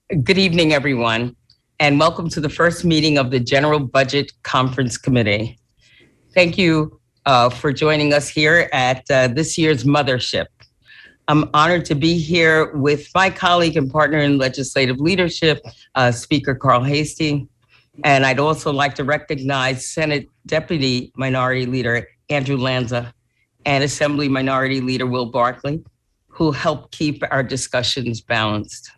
Good evening, everyone, and welcome to the first meeting of the General Budget Conference Committee. Thank you for joining us here at this year's Mothership. I'm honored to be here with my colleague and partner in legislative leadership, Speaker Carl Heastie. And I'd also like to recognize Senate Deputy Minority Leader Andrew Lanza and Assembly Minority Leader Will Barkley, who help keep our discussions balanced.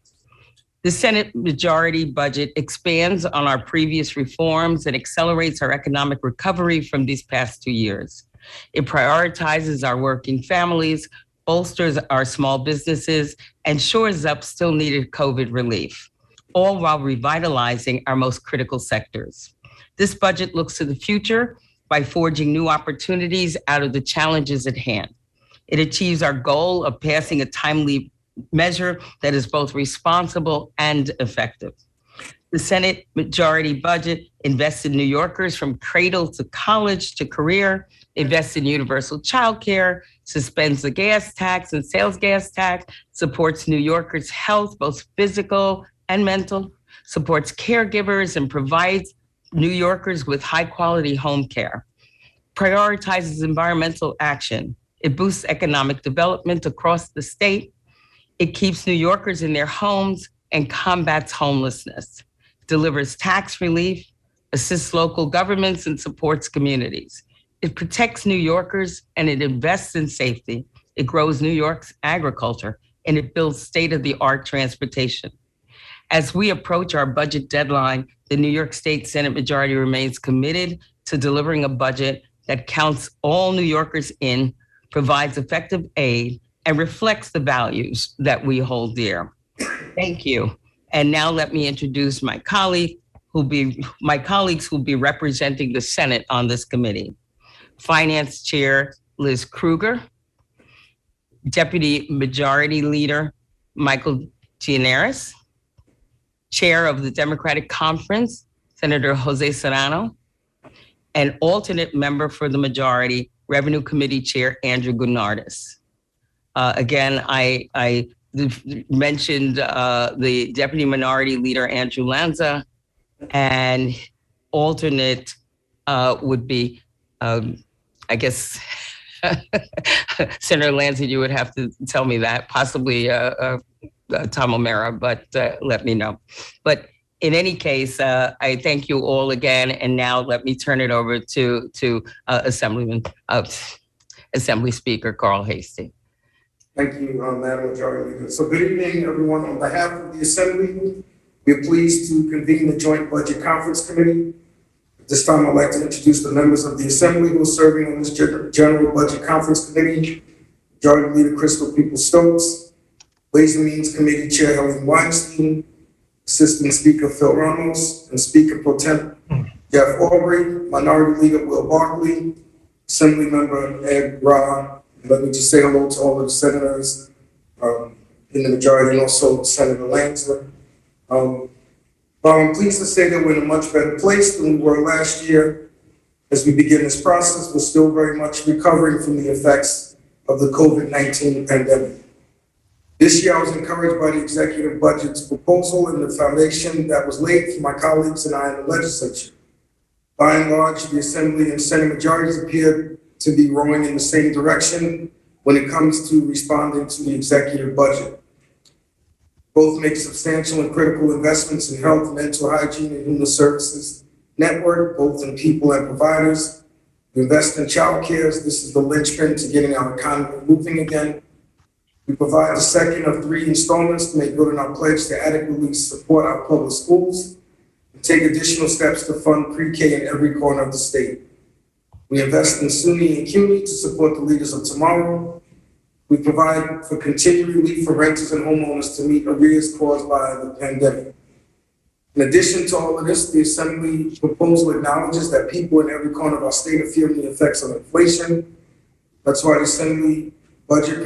The Senate majority budget expands on our previous reforms and accelerates our economic recovery from these past 2 years. It prioritizes our working families, bolsters our small businesses, and shores up still needed COVID relief, all while revitalizing our most critical sectors. This budget looks to the future by forging new opportunities out of the challenges at hand. It achieves our goal of passing a timely measure that is both responsible and effective. The Senate majority budget invests in New Yorkers from cradle to college to career, invests in universal child care, suspends the gas tax and sales gas tax, supports New Yorkers' health, both physical and mental, supports caregivers and provides New Yorkers with high quality home care, prioritizes environmental action. It boosts economic development across the state. It keeps New Yorkers in their homes and combats homelessness, delivers tax relief, assists local governments, and supports communities. It protects New Yorkers and it invests in safety. It grows New York's agriculture and it builds state-of-the-art transportation. As we approach our budget deadline, the New York State Senate majority remains committed to delivering a budget that counts all New Yorkers in, provides effective aid, and reflects the values that we hold dear. Thank you. And now let me introduce my colleagues who'll be representing the Senate on this committee. Finance Chair Liz Krueger, Deputy Majority Leader Michael Gianaris, Chair of the Democratic Conference, Senator Jose Serrano, and alternate member for the majority, Revenue Committee Chair Andrew Gounardes. Again, I mentioned the Deputy Minority Leader, Andrew Lanza, and alternate would be, I guess, Senator Lanza, you would have to tell me that, possibly Tom O'Mara, but let me know. But in any case, I thank you all again, and now let me turn it over to Assembly Speaker Carl Heastie. Thank you, Madam Majority Leader. So good evening, everyone. On behalf of the Assembly, we're pleased to convene the Joint Budget Conference Committee. At this time, I'd like to introduce the members of the Assembly who are serving on this General Budget Conference Committee. Majority Leader Crystal Peoples-Stokes, Ways and Means Committee Chair Helen Weinstein, Assistant Speaker Phil Ramos, and Speaker Pro Tem Jeff Aubrey, Minority Leader Will Barkley, Assembly Member Ed Ra. Let me just say hello to all of the senators in the majority and also Senator Lanza. I'm pleased to say that we're in a much better place than we were last year. As we begin this process, we're still very much recovering from the effects of the COVID-19 pandemic. This year, I was encouraged by the executive budget's proposal and the foundation that was laid for my colleagues and I in the legislature. By and large, the Assembly and Senate majorities appear to be rowing in the same direction when it comes to responding to the executive budget. Both make substantial and critical investments in health, mental hygiene, and human services network, both in people and providers. We invest in child care. This is the linchpin to getting our economy moving again. We provide the second of 3 installments to make good on our pledge to adequately support our public schools and take additional steps to fund pre-K in every corner of the state. We invest in SUNY and CUNY to support the leaders of tomorrow. We provide for continued relief for renters and homeowners to meet arrears caused by the pandemic. In addition to all of this, the Assembly proposal acknowledges that people in every corner of our state are feeling the effects of inflation. That's why the Assembly budget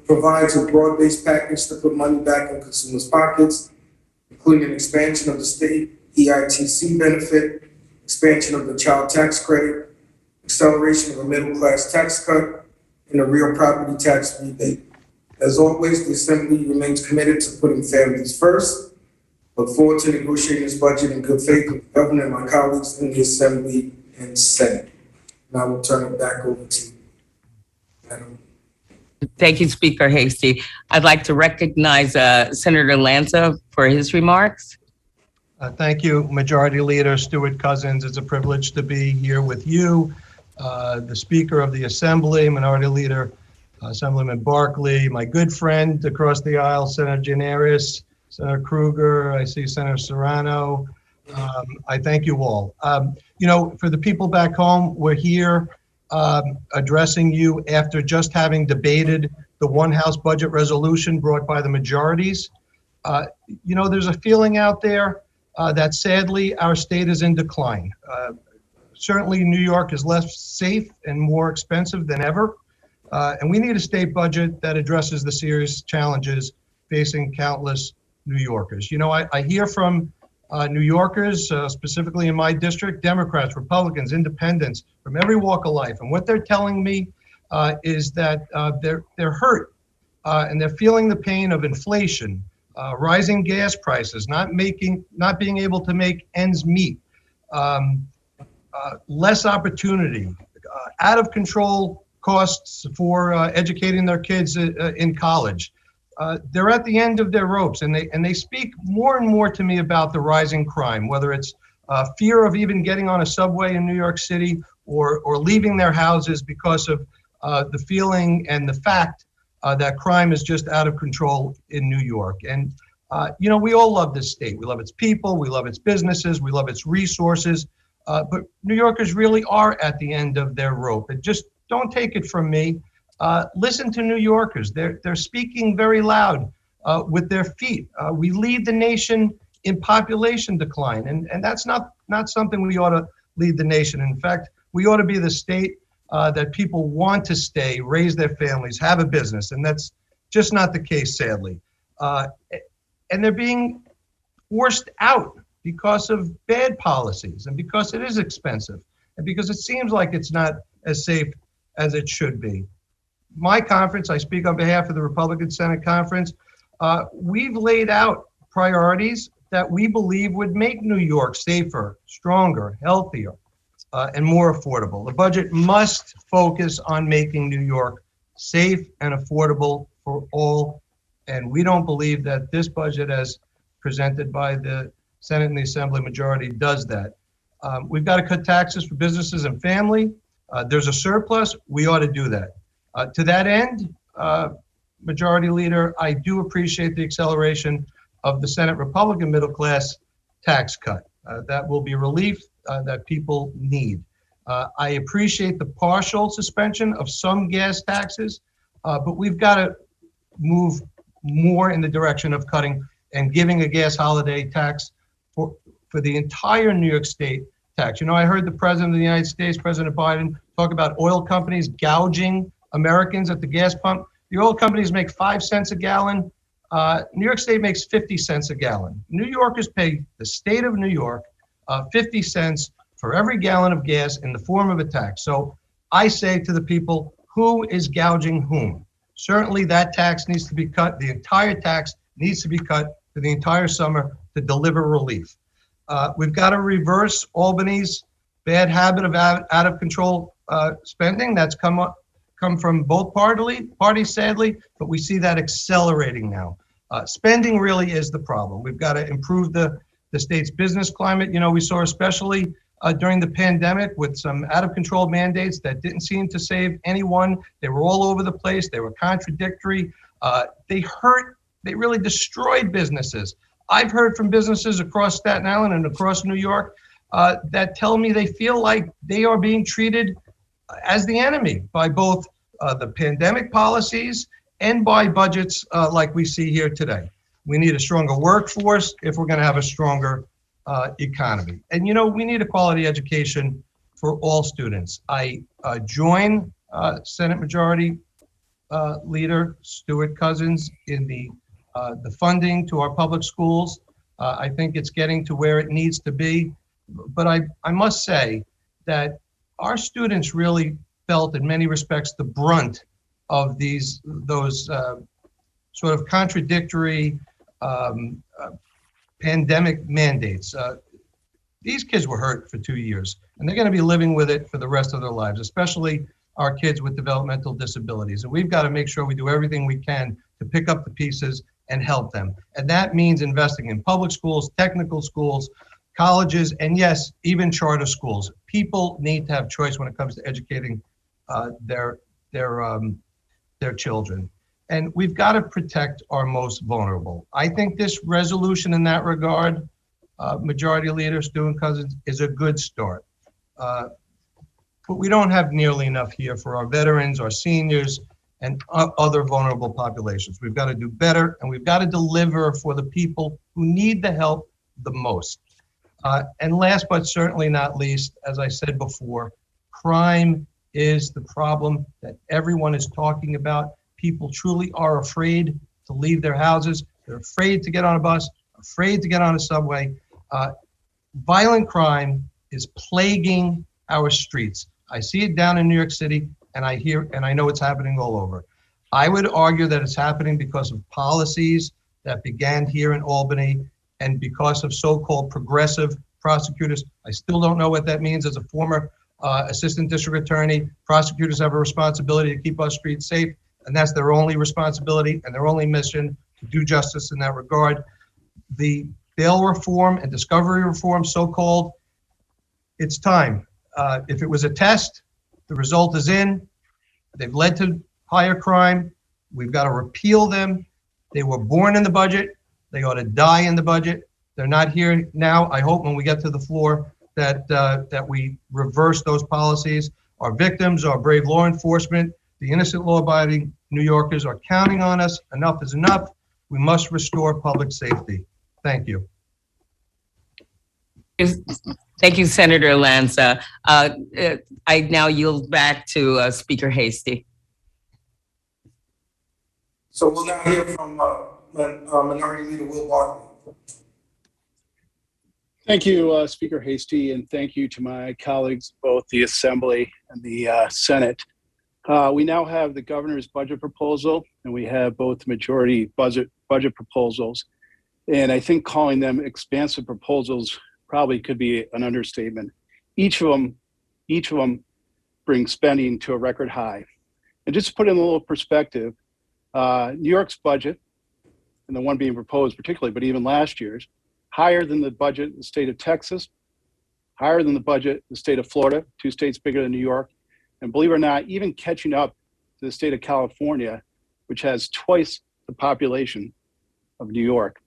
provides a broad-based package to put money back in consumers' pockets, including an expansion of the state EITC benefit, expansion of the child tax credit, acceleration of a middle-class tax cut, and a real property tax rebate. As always, the Assembly remains committed to putting families first Look forward to negotiating this budget in good faith with the governor and my colleagues in the Assembly and Senate. Now I will turn it back over to Madam. Thank you, Speaker Hasty. I'd like to recognize Senator Lanza for his remarks. Thank you, Majority Leader Stuart Cousins. It's a privilege to be here with you, the Speaker of the Assembly, Minority Leader Assemblyman Barkley, my good friend across the aisle, Senator Gianaris, Senator Krueger, I see Senator Serrano. I thank you all. For the people back home, we're here addressing you after just having debated the one House budget resolution brought by the majorities. There's a feeling out there that sadly our state is in decline. Certainly New York is less safe and more expensive than ever. And we need a state budget that addresses the serious challenges facing countless New Yorkers. I hear from New Yorkers, specifically in my district, Democrats, Republicans, independents, from every walk of life. And what they're telling me is that they're hurt and they're feeling the pain of inflation, rising gas prices, not being able to make ends meet, less opportunity, out of control costs for educating their kids in college. They're at the end of their ropes, and they speak more and more to me about the rising crime, whether it's fear of even getting on a subway in New York City or leaving their houses because of the feeling and the fact that crime is just out of control in New York. And we all love this state. We love its people, we love its businesses, we love its resources, but New Yorkers really are at the end of their rope. And just don't take it from me. Listen to New Yorkers. They're speaking very loud with their feet. We lead the nation in population decline, and that's not something we ought to lead the nation. In fact, we ought to be the state that people want to stay, raise their families, have a business, and that's just not the case, sadly. And they're being forced out because of bad policies and because it is expensive and because it seems like it's not as safe as it should be. My conference, I speak on behalf of the Republican Senate Conference, we've laid out priorities that we believe would make New York safer, stronger, healthier, and more affordable. The budget must focus on making New York safe and affordable for all. And we don't believe that this budget, as presented by the Senate and the Assembly majority, does that. We've got to cut taxes for businesses and family. There's a surplus. We ought to do that. To that end, Majority Leader, I do appreciate the acceleration of the Senate Republican middle class tax cut. That will be relief that people need. I appreciate the partial suspension of some gas taxes, but we've got to move more in the direction of cutting and giving a gas holiday tax for the entire New York State tax. I heard the President of the United States, President Biden, talk about oil companies gouging Americans at the gas pump. The oil companies make 5 cents a gallon. New York State makes 50 cents a gallon. New Yorkers pay the state of New York 50 cents for every gallon of gas in the form of a tax. So I say to the people, who is gouging whom? Certainly that tax needs to be cut. The entire tax needs to be cut for the entire summer to deliver relief. We've got to reverse Albany's bad habit of out of control spending that's come from both parties, sadly, but we see that accelerating now. Spending really is the problem. We've got to improve the state's business climate. We saw especially during the pandemic with some out of control mandates that didn't seem to save anyone. They were all over the place. They were contradictory. They really destroyed businesses. I've heard from businesses across Staten Island and across New York that tell me they feel like they are being treated as the enemy by both the pandemic policies and by budgets like we see here today. We need a stronger workforce if we're going to have a stronger economy. And we need a quality education for all students. I join Senate Majority Leader Stuart Cousins in the funding to our public schools. I think it's getting to where it needs to be. But I must say that our students really felt in many respects the brunt of those sort of contradictory pandemic mandates. These kids were hurt for 2 years, and they're going to be living with it for the rest of their lives, especially our kids with developmental disabilities. And we've got to make sure we do everything we can to pick up the pieces and help them. And that means investing in public schools, technical schools, colleges, and yes, even charter schools. People need to have choice when it comes to educating their children. And we've got to protect our most vulnerable. I think this resolution in that regard, Majority Leader Stewart-Cousins, is a good start. But we don't have nearly enough here for our veterans, our seniors, and other vulnerable populations. We've got to do better, and we've got to deliver for the people who need the help the most. And last but certainly not least, as I said before, crime is the problem that everyone is talking about. People truly are afraid to leave their houses. They're afraid to get on a bus, afraid to get on a subway. Violent crime is plaguing our streets. I see it down in New York City, and I know it's happening all over. I would argue that it's happening because of policies that began here in Albany and because of so-called progressive prosecutors. I still don't know what that means. As a former assistant district attorney, prosecutors have a responsibility to keep our streets safe, and that's their only responsibility and their only mission, to do justice in that regard. The bail reform and discovery reform, so-called, it's time. If it was a test, the result is in. They've led to higher crime. We've got to repeal them. They were born in the budget. They ought to die in the budget. They're not here now. I hope when we get to the floor that we reverse those policies. Our victims, our brave law enforcement, the innocent law-abiding New Yorkers are counting on us. Enough is enough. We must restore public safety. Thank you. Thank you, Senator Lanza. I now yield back to Speaker Hasty. So we'll now hear from Minority Leader Will Barton. Thank you, Speaker Hasty, and thank you to my colleagues, both the Assembly and the Senate. We now have the governor's budget proposal, and we have both majority budget proposals. And I think calling them expansive proposals probably could be an understatement. Each of them brings spending to a record high. And just to put it in a little perspective, New York's budget, and the one being proposed particularly, but even last year's, higher than the budget in the state of Texas, higher than the budget in the state of Florida, 2 states bigger than New York, and believe it or not, even catching up to the state of California, which has twice the population of New York.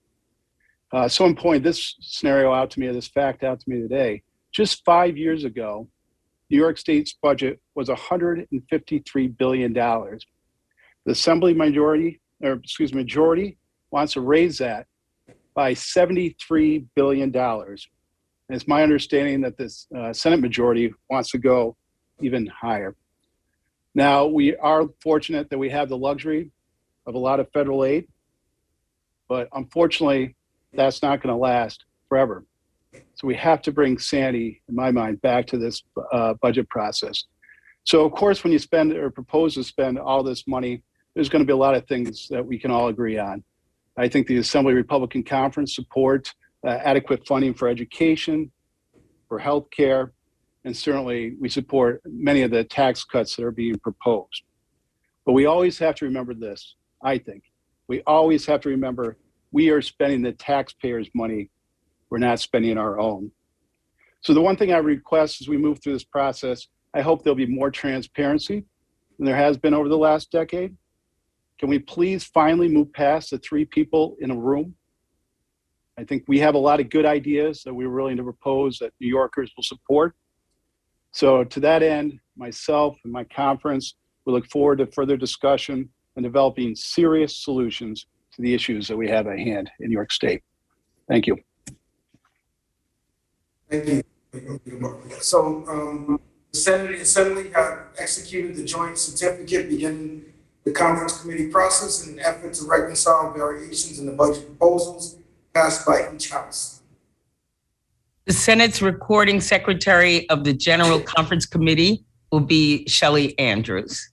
Someone pointed this scenario out to me, this fact out to me today. Just 5 years ago, New York State's budget was $153 billion. The Assembly majority wants to raise that by $73 billion. And it's my understanding that this Senate majority wants to go even higher. Now, we are fortunate that we have the luxury of a lot of federal aid, but unfortunately, that's not going to last forever. So we have to bring sanity, in my mind, back to this budget process. So of course, when you spend or propose to spend all this money, there's going to be a lot of things that we can all agree on. I think the Assembly Republican Conference supports adequate funding for education, for healthcare, and certainly we support many of the tax cuts that are being proposed. But we always have to remember this, I think. We always have to remember we are spending the taxpayers' money. We're not spending our own. So the one thing I request as we move through this process, I hope there'll be more transparency than there has been over the last decade. Can we please finally move past the 3 people in a room? I think we have a lot of good ideas that we're willing to propose that New Yorkers will support. So to that end, myself and my conference, we look forward to further discussion and developing serious solutions to the issues that we have at hand in New York State. Thank you. Thank you. So the Senate and Assembly have executed the joint certificate beginning the conference committee process in an effort to reconcile variations in the budget proposals passed by each house. The Senate's recording secretary of the General Conference Committee will be Shelley Andrews.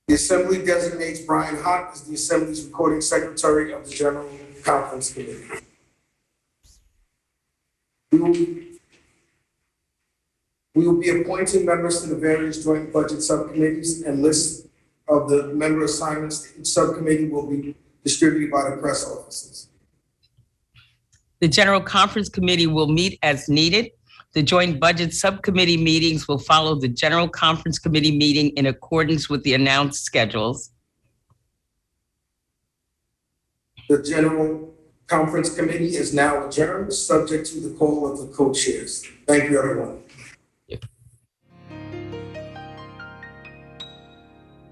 The Assembly designates Brian Hunt as the Assembly's recording secretary of the General Conference Committee. We will be appointing members to the various joint budget subcommittees, and lists of the member assignments to each subcommittee will be distributed by the press offices. The General Conference Committee will meet as needed. The Joint Budget Subcommittee meetings will follow the General Conference Committee meeting in accordance with the announced schedules. The General Conference Committee is now adjourned, subject to the call of the co-chairs. Thank you, everyone.